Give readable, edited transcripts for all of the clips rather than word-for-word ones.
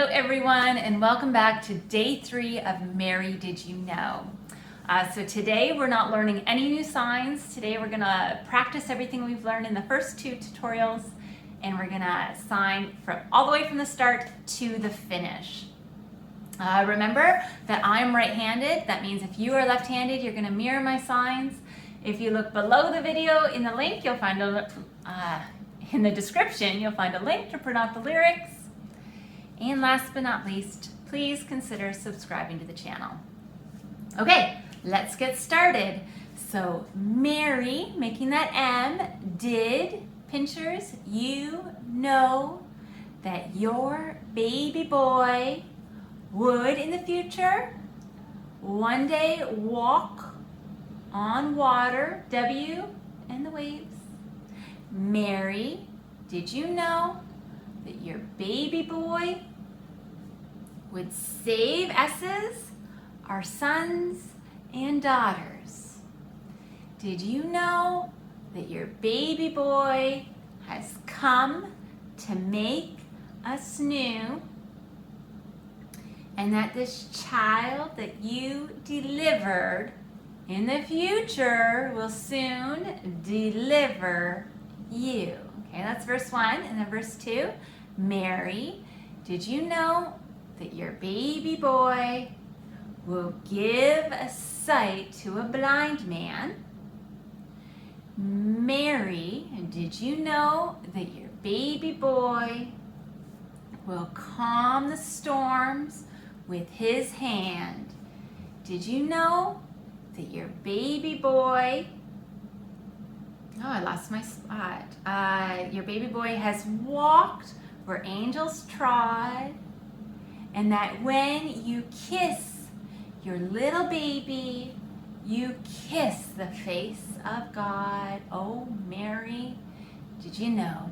Hello everyone, and welcome back to day 3 of Mary Did You Know? So today we're not learning any new signs. Today we're gonna practice everything we've learned in the first 2 tutorials, and we're gonna sign from all the way from the start to the finish. Remember that I'm right-handed. That means if you are left-handed, you're gonna mirror my signs. If you look below the video in the link, you'll find in the description, you'll find a link to print out the lyrics. And last but not least, please consider subscribing to the channel. Okay, let's get started. So Mary, making that M, did, pinchers, you know that your baby boy would in the future one day walk on water, W, and the waves. Mary, did you know that your baby boy would save S's, our sons and daughters? Did you know that your baby boy has come to make us new, and that this child that you delivered in the future will soon deliver you? Okay, that's verse 1. And then verse 2, Mary, did you know that your baby boy will give a sight to a blind man? Mary, did you know that your baby boy will calm the storms with his hand? Did you know that your baby boy, oh, I lost my spot. Your baby boy has walked where angels trod, and that when you kiss your little baby, you kiss the face of God? Oh, Mary, did you know?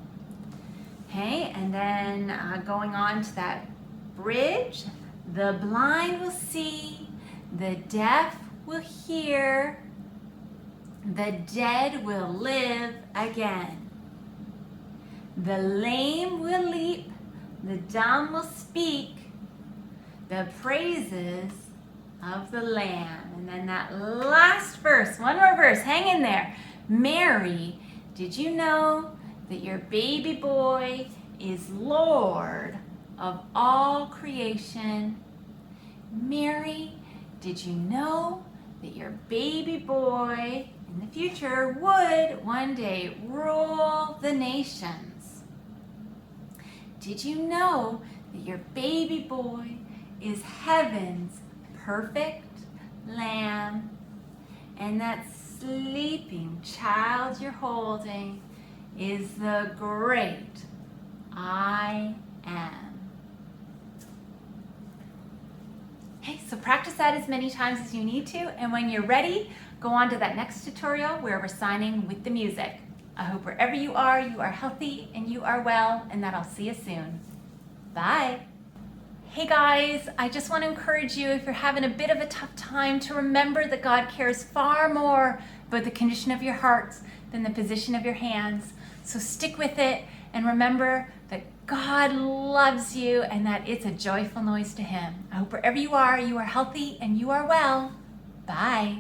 Okay, and then going on to that bridge, the blind will see, the deaf will hear, the dead will live again. The lame will leap, the dumb will speak, the praises of the Lamb. And then that last verse, one more verse, hang in there. Mary, did you know that your baby boy is Lord of all creation? Mary, did you know that your baby boy in the future would one day rule the nations? Did you know that your baby boy is heaven's perfect lamb, and that sleeping child you're holding is the great I am? Okay, so practice that as many times as you need to, and when you're ready, go on to that next tutorial where we're signing with the music. I hope wherever you are healthy and you are well, and that I'll see you soon. Bye. Hey guys, I just want to encourage you, if you're having a bit of a tough time, to remember that God cares far more about the condition of your hearts than the position of your hands. So stick with it, and remember that God loves you and that it's a joyful noise to Him. I hope wherever you are healthy and you are well. Bye.